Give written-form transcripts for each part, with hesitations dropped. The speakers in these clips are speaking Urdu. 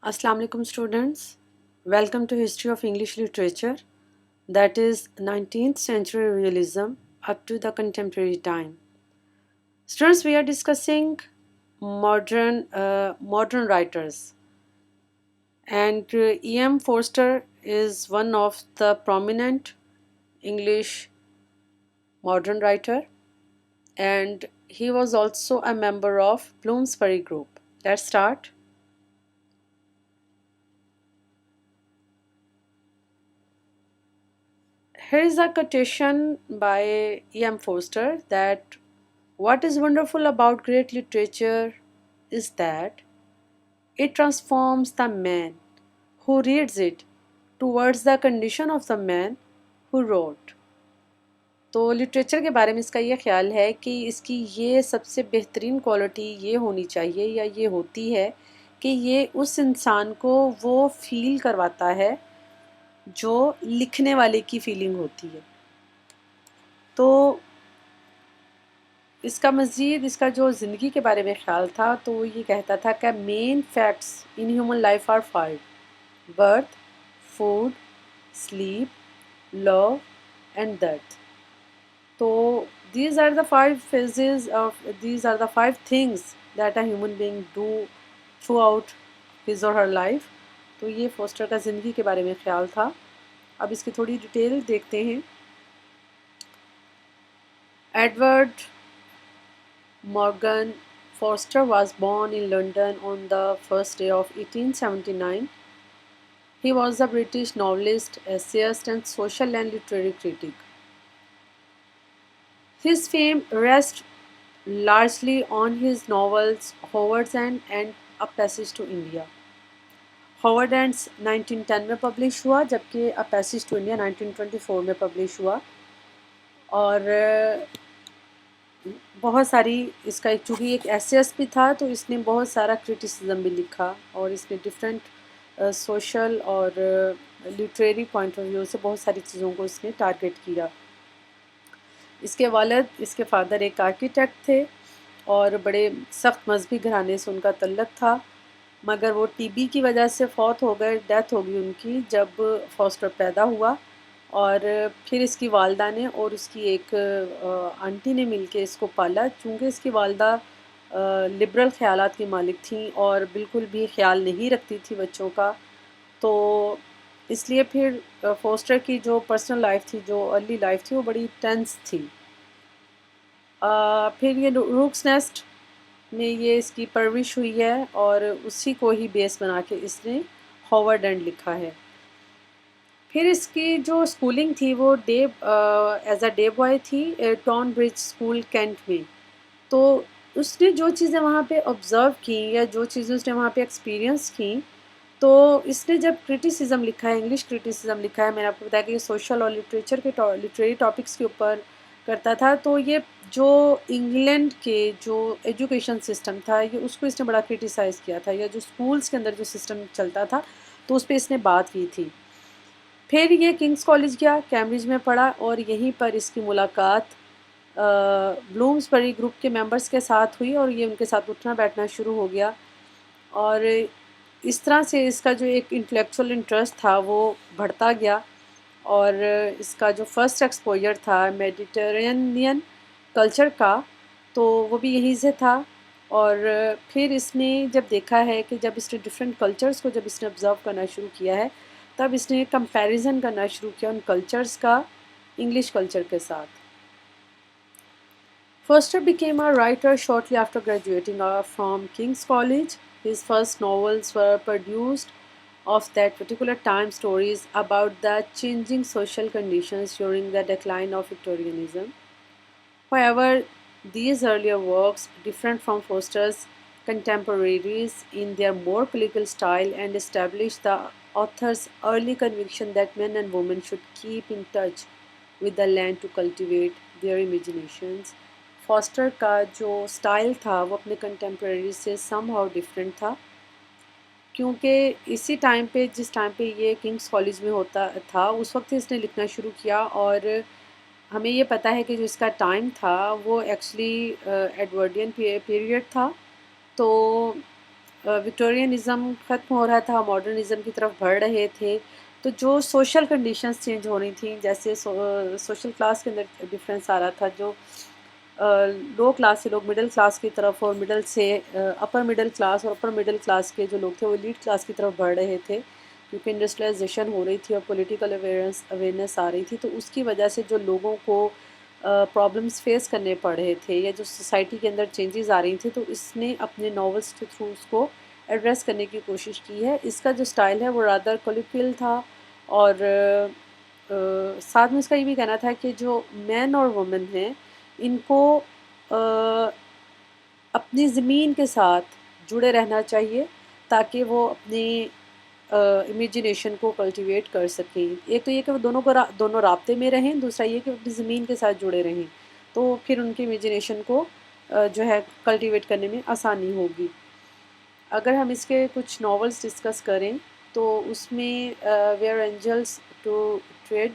Assalamu alaikum students. Welcome to History of English Literature, that is 19th century realism up to the contemporary time. Students, we are discussing modern writers, and E.M. Forster is one of the prominent English modern writer, and he was also a member of Bloomsbury Group. Let's start. Here is a quotation by E.M. Forster that what is wonderful about great literature is that it transforms the man who reads it towards the condition of the man who wrote. تو لٹریچر کے بارے میں اس کا یہ خیال ہے کہ اس کی یہ سب سے بہترین کوالٹی یہ ہونی چاہیے یا یہ ہوتی ہے کہ یہ اس انسان کو وہ فیل کرواتا ہے جو لکھنے والے کی فیلنگ ہوتی ہے. تو اس کا مزید اس کا جو زندگی کے بارے میں خیال تھا تو وہ یہ کہتا تھا کہ main facts in human life are 5: birth, food, sleep, love and death. تو these are the 5 things that a human being do throughout his or her life. تو یہ فوسٹر کا زندگی کے بارے میں خیال تھا. اب اس کی تھوڑی ڈیٹیل دیکھتے ہیں. Edward Morgan Foster was born in London on the first day of 1879. He was a British novelist, essayist, and social and literary critic. His fame rests largely on his novels Howard's End and A Passage to India. Howard Ends 1910 میں پبلش ہوا جبکہ A Passage to India 1924 میں پبلش ہوا. اور بہت ساری اس کا چونکہ ایک ایسیس بھی تھا تو اس نے بہت سارا کرٹیسزم بھی لکھا اور اس نے ڈفرینٹ سوشل اور لٹریری پوائنٹ آف ویو سے بہت ساری چیزوں کو اس نے ٹارگٹ کیا. اس کے والد اس کے فادر ایک آرکیٹیکٹ تھے اور بڑے سخت مذہبی گھرانے سے ان کا تعلق تھا، مگر وہ ٹی بی کی وجہ سے فوت ہو گئے، ڈیتھ ہو گئی ان کی جب فوسٹر پیدا ہوا. اور پھر اس کی والدہ نے اور اس کی ایک آنٹی نے مل کے اس کو پالا. چونکہ اس کی والدہ لبرل خیالات کی مالک تھیں اور بالکل بھی خیال نہیں رکھتی تھی بچوں کا، تو اس لیے پھر فوسٹر کی جو پرسنل لائف تھی، جو ارلی لائف تھی، وہ بڑی ٹینس تھی. پھر یہ روکس نیسٹ میں یہ اس کی پرورش ہوئی ہے اور اسی کو ہی بیس بنا کے اس نے ہاورڈ اینڈ لکھا ہے. پھر اس کی جو اسکولنگ تھی وہ ایز اے ڈے بوائے تھی ٹاؤن برج اسکول کینٹ میں. تو اس نے جو چیزیں وہاں پہ آبزرو کیں یا جو چیزیں اس نے وہاں پہ ایکسپیرینس کیں، تو اس نے جب کرٹیسزم لکھا ہے، انگلش کرٹیسزم لکھا ہے، میں نے آپ کو بتایا کہ یہ سوشل اور لٹریچر کے لٹریری ٹاپکس کے اوپر کرتا تھا. تو یہ جو انگلینڈ کے جو ایجوکیشن سسٹم تھا یہ اس کو اس نے بڑا کرٹیسائز کیا تھا، یا جو اسکولس کے اندر جو سسٹم چلتا تھا تو اس پہ اس نے بات کی تھی. پھر یہ کنگس کالج گیا، کیمبرج میں پڑھا اور یہیں پر اس کی ملاقات بلومسبری گروپ کے ممبرس کے ساتھ ہوئی اور یہ ان کے ساتھ اٹھنا بیٹھنا شروع ہو گیا. اور اس طرح سے اس کا جو ایک انٹلیکچوئل انٹرسٹ تھا وہ بڑھتا گیا. اور اس کا جو فرسٹ ایکسپوجر تھا میڈیٹرینین کلچر کا تو وہ بھی یہیں سے تھا. اور پھر اس نے جب دیکھا ہے کہ جب اس نے ڈفرینٹ کلچرز کو جب اس نے آبزرو کرنا شروع کیا ہے تب اس نے کمپیریزن کرنا شروع کیا ان کلچرز کا انگلش کلچر کے ساتھ. Foster became a writer shortly after graduating from King's College. His first novels were produced of that particular time, stories about the changing social conditions during the decline of Victorianism. However, these earlier works differed from Foster's contemporaries in their more political style and established the author's early conviction that men and women should keep in touch with the land to cultivate their imaginations. Faster کا جو سٹائل تھا وہ اپنے کنٹمپریری سے سم ہاؤ ڈفرینٹ تھا، کیونکہ اسی ٹائم پہ جس ٹائم پہ یہ کنگس کالج میں ہوتا تھا اس وقت اس نے لکھنا شروع کیا. اور ہمیں یہ پتہ ہے کہ جو اس کا ٹائم تھا وہ ایکچولی ایڈورڈین پیریڈ تھا. تو وکٹورینزم ختم ہو رہا تھا، ماڈرنزم کی طرف بڑھ رہے تھے، تو جو سوشل کنڈیشنز چینج ہو رہی تھیں، جیسے سوشل کلاس کے اندر ڈفرینس آ رہا تھا، جو لو کلاس سے لوگ مڈل کلاس کی طرف، اور مڈل سے اپر مڈل کلاس، اور اپر مڈل کلاس کے جو لوگ تھے وہ لیڈ کلاس کی طرف بڑھ رہے تھے، کیونکہ انڈسٹریلائزیشن ہو رہی تھی اور پولیٹیکل اویئرنیس آ رہی تھی، تو اس کی وجہ سے جو لوگوں کو پرابلمس فیس کرنے پڑ رہے تھے، یا جو سوسائٹی کے اندر چینجز آ رہی تھیں، تو اس نے اپنے ناولس کے تھرو اس کو ایڈریس کرنے کی کوشش کی ہے۔ اس کا جو سٹائل ہے وہ رادر کولیکوئل تھا، اور ساتھ میں اس کا یہ بھی کہنا تھا کہ جو مین اور وومن ہیں ان کو اپنی زمین کے ساتھ جڑے رہنا چاہیے، تاکہ وہ اپنی امیجنیشن کو کلٹیویٹ کر سکیں۔ ایک تو یہ کہ وہ دونوں رابطے میں رہیں، دوسرا یہ کہ وہ اپنی زمین کے ساتھ جڑے رہیں، تو پھر ان کی امیجنیشن کو جو ہے کلٹیویٹ کرنے میں آسانی ہوگی۔ اگر ہم اس کے کچھ ناولس ڈسکس کریں تو اس میں ویئر اینجلس ٹو ٹریڈ،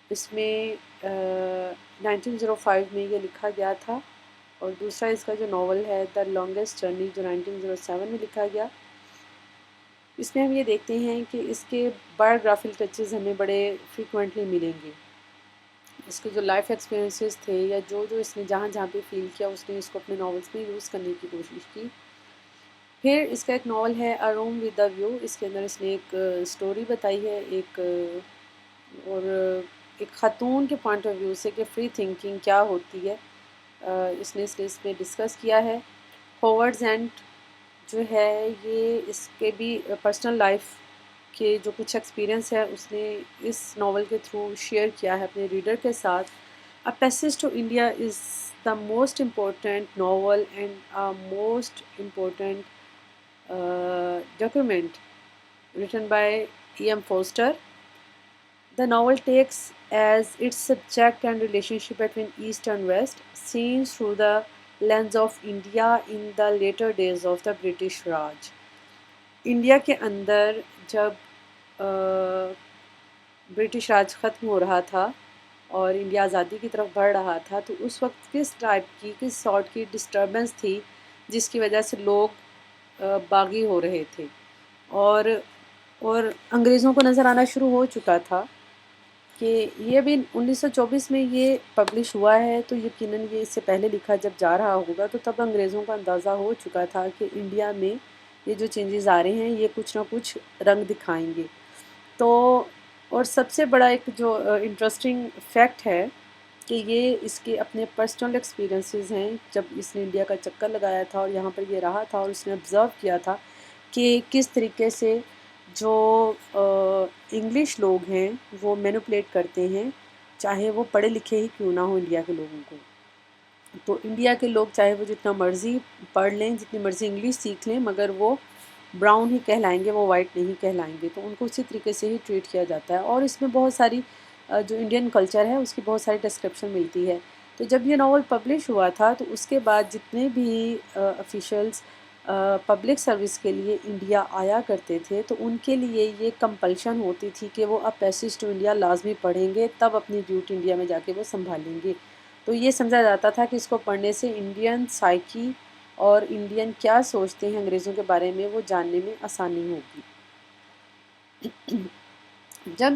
اس میں 1905 میں یہ لکھا گیا تھا، اور دوسرا اس کا جو ناول ہے دا لانگیسٹ جرنی، جو 1907 میں لکھا گیا۔ اس میں ہم یہ دیکھتے ہیں کہ اس کے بایوگرافل ٹچز ہمیں بڑے فریکوینٹلی ملیں گے۔ اس کے جو لائف ایکسپیرینسز تھے، یا جو اس نے جہاں جہاں پہ فیل کیا، اس نے اس کو اپنے ناولس میں یوز کرنے کی کوشش کی۔ پھر اس کا ایک ناول ہے اے روم ود اے ویو، اس کے اندر اس نے ایک سٹوری بتائی ہے، اور ایک خاتون کے پوائنٹ آف ویو سے کہ فری تھنکنگ کیا ہوتی ہے، اس نے اس میں ڈسکس کیا ہے۔ ہوورڈز اینڈ جو ہے یہ اس کے بھی پرسنل لائف کے جو کچھ ایکسپیرینس ہے اس نے اس ناول کے تھرو شیئر کیا ہے اپنے ریڈر کے ساتھ۔ A passage to India is the most important novel and most important document written by E.M. Forster. The novel takes as its subject and relationship between East and West, seen through the lens of India in the later days of the British Raj. India کے اندر جب برٹش راج ختم ہو رہا تھا اور انڈیا آزادی کی طرف بڑھ رہا تھا، تو اس وقت کس سارٹ کی ڈسٹربنس تھی جس کی وجہ سے لوگ باغی ہو رہے تھے، اور انگریزوں کو نظر آنا شروع ہو چکا تھا کہ یہ بھی 1924 میں یہ پبلش ہوا ہے، تو یقیناً یہ اس سے پہلے لکھا جب جا رہا ہوگا، تو تب انگریزوں کا اندازہ ہو چکا تھا کہ انڈیا میں یہ جو چینجز آ رہے ہیں یہ کچھ نہ کچھ رنگ دکھائیں گے۔ تو اور سب سے بڑا ایک جو انٹرسٹنگ فیکٹ ہے کہ یہ اس کے اپنے پرسنل ایکسپیرینسز ہیں، جب اس نے انڈیا کا چکر لگایا تھا اور یہاں پر یہ رہا تھا، اور اس نے آبزرو کیا تھا کہ کس طریقے سے جو انگلش لوگ ہیں وہ مینوپلیٹ کرتے ہیں، چاہے وہ پڑھے لکھے ہی کیوں نہ ہو انڈیا کے لوگوں کو۔ تو انڈیا کے لوگ چاہے وہ جتنا مرضی پڑھ لیں، جتنی مرضی انگلش سیکھ لیں، مگر وہ براؤن ہی کہلائیں گے، وہ وائٹ نہیں کہلائیں گے، تو ان کو اسی طریقے سے ہی ٹریٹ کیا جاتا ہے۔ اور اس میں بہت ساری جو انڈین کلچر ہے اس کی بہت ساری ڈسکرپشن ملتی ہے۔ تو جب یہ ناول پبلش ہوا تھا تو اس کے بعد جتنے بھی آفیشلز پبلک سروس کے لیے انڈیا آیا کرتے تھے، تو ان کے لیے یہ کمپلشن ہوتی تھی کہ وہ اب پیسیج ٹو انڈیا لازمی پڑھیں گے، تب اپنی ڈیوٹی انڈیا میں جا کے وہ سنبھالیں گے۔ تو یہ سمجھا جاتا تھا کہ اس کو پڑھنے سے انڈین سائیکی اور انڈین کیا سوچتے ہیں انگریزوں کے بارے میں وہ جاننے میں آسانی ہوگی۔ جب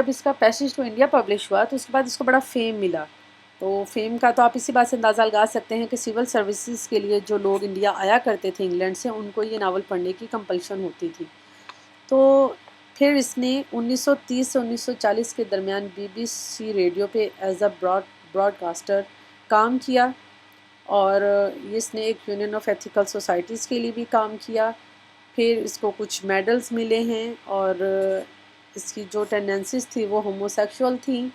اس کا پیسیج ٹو انڈیا پبلش ہوا تو اس کے بعد اس کو بڑا فیم ملا۔ تو فیم کا تو آپ اسی بات سے اندازہ لگا سکتے ہیں کہ سول سروسز کے لیے جو لوگ انڈیا آیا کرتے تھے انگلینڈ سے، ان کو یہ ناول پڑھنے کی کمپلشن ہوتی تھی۔ تو پھر اس نے 1930 سے 1940 کے درمیان BBC ریڈیو پہ ایز اے براڈ کاسٹر کام کیا، اور اس نے ایک یونین آف ایتھیکل سوسائٹیز کے لیے بھی کام کیا۔ پھر اس کو کچھ میڈلز ملے ہیں، اور اس کی جو ٹینڈنسیز تھی وہ ہومو سیکشول تھیں،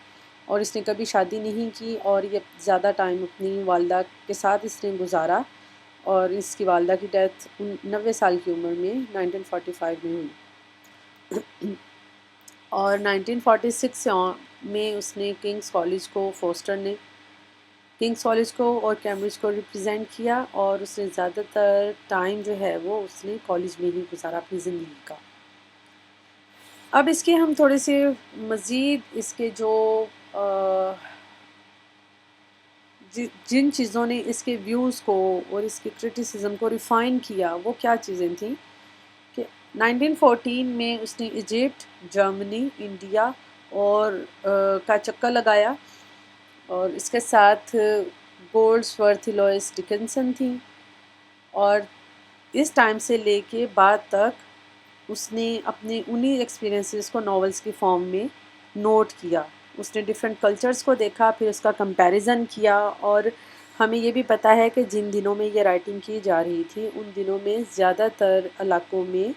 اور اس نے کبھی شادی نہیں کی، اور یہ زیادہ ٹائم اپنی والدہ کے ساتھ اس نے گزارا، اور اس کی والدہ کی ڈیتھ 90 سال کی عمر میں 1945 میں ہوئی۔ اور 1946 میں اس نے کنگس کالج کو اور کیمبرج کو ریپرزینٹ کیا، اور اس نے زیادہ تر ٹائم جو ہے وہ اس نے کالج میں ہی گزارا اپنی زندگی کا۔ اب اس کے ہم تھوڑے سے مزید اس کے جو جن چیزوں نے اس کے ویوز کو اور اس کے کرٹیسزم کو ریفائن کیا وہ کیا چیزیں تھیں کہ 1914 میں اس نے ایجپٹ، جرمنی، انڈیا اور کا چکر لگایا، اور اس کے ساتھ گولڈس ورتھ لوئس ڈکنسن تھیں، اور اس ٹائم سے لے کے بعد تک اس نے اپنے انہی ایکسپیرینسز کو ناولس کی فارم میں نوٹ کیا۔ اس نے ڈفرینٹ کلچرز کو دیکھا، پھر اس کا کمپیریزن کیا، اور ہمیں یہ بھی پتہ ہے کہ جن دنوں میں یہ رائٹنگ کی جا رہی تھی ان دنوں میں زیادہ تر علاقوں میں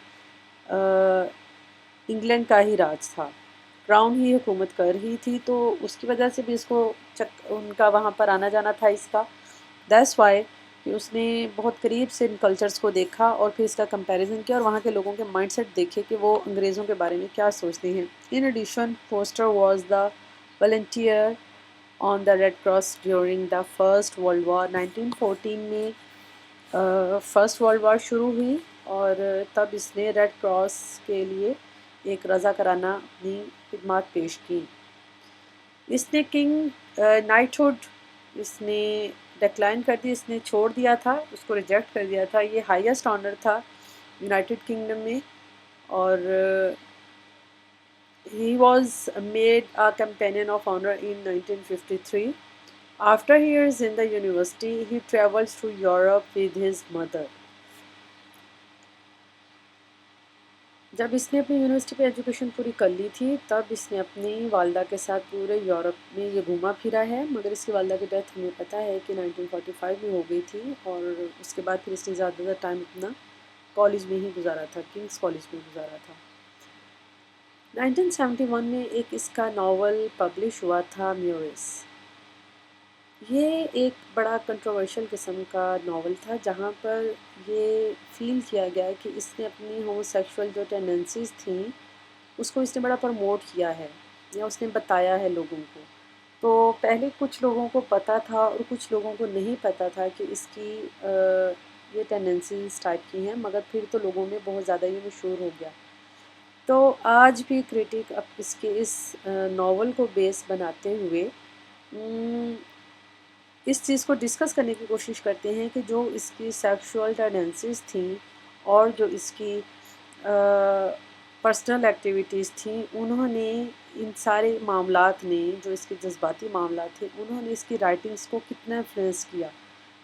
انگلینڈ کا ہی راج تھا، کراؤن ہی حکومت کر رہی تھی، تو اس کی وجہ سے بھی اس کو ان کا وہاں پر آنا جانا تھا اس کا، دیٹس وائی کہ اس نے بہت قریب سے ان کلچرز کو دیکھا اور پھر اس کا کمپیریزن کیا اور وہاں کے لوگوں کے مائنڈ سیٹ دیکھے کہ وہ انگریزوں کے بارے میں کیا سوچتے ہیں۔ In addition Foster was the volunteer on the Red Cross during the First World War. 1914 میں فرسٹ ورلڈ وار شروع ہوئی اور تب اس نے ریڈ کراس کے لیے ایک رضاکارانہ اپنی خدمات پیش کی۔ اس نے کنگ نائٹہڈ اس نے ڈکلائن کر دی، اس نے چھوڑ دیا تھا، اس کو ریجیکٹ کر دیا تھا۔ یہ ہائیسٹ آنر تھا یونائٹڈ کنگڈم میں، اور he was made a companion of honor in 1953. After years in the university, he travels to Europe with his mother. جب اس نے اپنی یونیورسٹی پہ ایجوکیشن پوری کر لی تھی تب اس نے اپنی والدہ کے ساتھ پورے یورپ میں یہ گھوما پھرا ہے، مگر اس کی والدہ کی ڈیتھ ہمیں پتہ ہے کہ 1945 میں ہو گئی تھی، اور اس کے بعد پھر اس نے زیادہ تر ٹائم اپنا کالج میں ہی گزارا تھا، کنگس کالج میں گزارا تھا۔ 1971 میں ایک اس کا ناول پبلش ہوا تھا، میورس۔ یہ ایک بڑا کنٹروورشل قسم کا ناول تھا جہاں پر یہ فیل کیا گیا کہ اس نے اپنی ہومو سیکشول جو ٹینڈنسیز تھیں اس کو اس نے بڑا پروموٹ کیا ہے یا اس نے بتایا ہے لوگوں کو۔ تو پہلے کچھ لوگوں کو پتہ تھا اور کچھ لوگوں کو نہیں پتہ تھا کہ اس کی یہ ٹینڈنسیز ٹائپ کی ہیں، مگر پھر تو لوگوں میں بہت زیادہ یہ مشہور ہو گیا۔ تو آج بھی کریٹک اب اس کے اس ناول کو بیس بناتے ہوئے اس چیز کو ڈسکس کرنے کی کوشش کرتے ہیں کہ جو اس کی سیکشول ٹینڈنسیز تھیں اور جو اس کی پرسنل ایکٹیویٹیز تھیں، انہوں نے ان سارے معاملات نے جو اس کے جذباتی معاملات تھے انہوں نے اس کی رائٹنگز کو کتنا انفلوئنس کیا،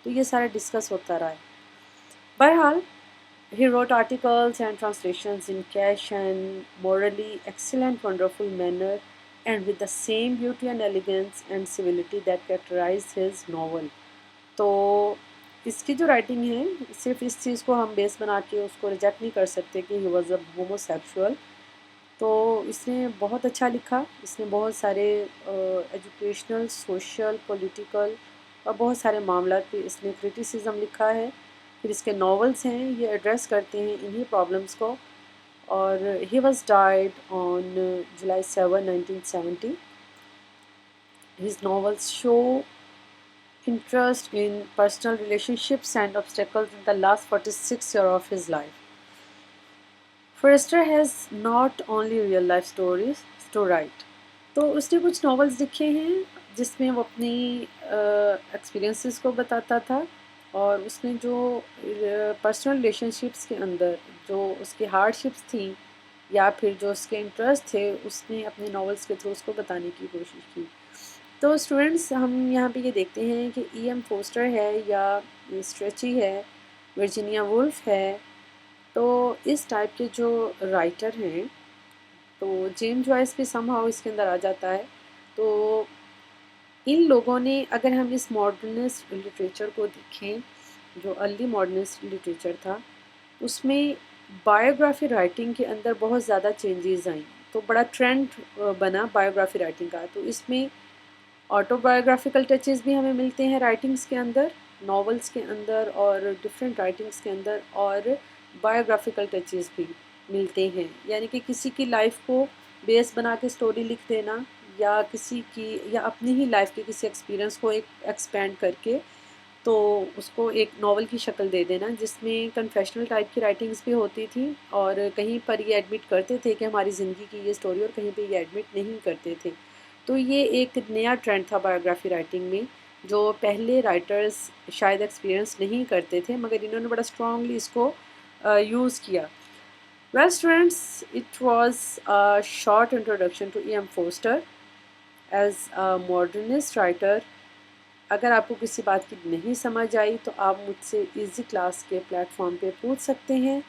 تو یہ سارا ڈسکس ہوتا رہا ہے۔ بہرحال he wrote articles and translations in cash and morally excellent, wonderful manner, and with the same beauty and elegance and civility that characterized his novel. تو اس کی جو رائٹنگ ہے صرف اس چیز کو ہم بیس بنا کے اس کو ریجیکٹ نہیں کر سکتے کہ he was a homosexual. تو اس نے بہت اچھا لکھا، اس نے بہت سارے ایجوکیشنل، سوشل، پولیٹیکل اور بہت سارے معاملات پہ اس نے کرٹیسزم لکھا ہے۔ پھر اس کے ناولز ہیں یہ ایڈریس کرتے ہیں انہی پرابلمس کو، اور he was died on July 7, 1970. His novels show interest in personal relationships and obstacles in the last 46 years of his life. Forster has not only real life stories to write. تو اس نے کچھ ناولز لکھے ہیں جس میں وہ اپنی ایکسپیرینسز کو بتاتا تھا، اور اس نے جو پرسنل ریلیشن شپس کے اندر جو اس کی ہارڈ شپس تھیں یا پھر جو اس کے انٹرسٹ تھے اس نے اپنے ناولس کے تھرو اس کو بتانے کی کوشش کی۔ تو اسٹوڈنٹس ہم یہاں پہ یہ دیکھتے ہیں کہ ای ایم فوسٹر ہے یا اسٹریچی ہے، ورجینیا وولف ہے، تو اس ٹائپ کے جو رائٹر ہیں، تو جیمز جوائس بھی سم ہاؤ اس کے اندر آ جاتا ہے۔ تو ان لوگوں نے، اگر ہم اس ماڈرنسٹ لٹریچر کو دیکھیں جو ارلی ماڈرنسٹ لٹریچر تھا، اس میں بایوگرافی رائٹنگ کے اندر بہت زیادہ چینجز آئیں، تو بڑا ٹرینڈ بنا بایوگرافی رائٹنگ کا۔ تو اس میں آٹو بایوگرافیکل ٹچز بھی ہمیں ملتے ہیں رائٹنگز کے اندر، ناولس کے اندر اور ڈفرینٹ رائٹنگز کے اندر، اور بایوگرافیکل ٹچز بھی ملتے ہیں، یعنی کہ کسی کی لائف کو بیس بنا کے سٹوری لکھ دینا، یا کسی کی یا اپنی ہی لائف کے کسی ایکسپیرینس کو ایک ایکسپینڈ کر کے تو اس کو ایک ناول کی شکل دے دینا، جس میں کنفیشنل ٹائپ کی رائٹنگز بھی ہوتی تھی، اور کہیں پر یہ ایڈمٹ کرتے تھے کہ ہماری زندگی کی یہ سٹوری، اور کہیں پہ یہ ایڈمٹ نہیں کرتے تھے۔ تو یہ ایک نیا ٹرینڈ تھا بایوگرافی رائٹنگ میں، جو پہلے رائٹرز شاید ایکسپیرئنس نہیں کرتے تھے، مگر انہوں نے بڑا اسٹرانگلی اس کو یوز کیا۔ Well students, it was a short introduction to E.M. Forster as a modernist writer۔ اگر آپ کو کسی بات کی نہیں سمجھ آئی تو آپ مجھ سے ایزی کلاس کے پلیٹ فارم پہ پوچھ سکتے ہیں۔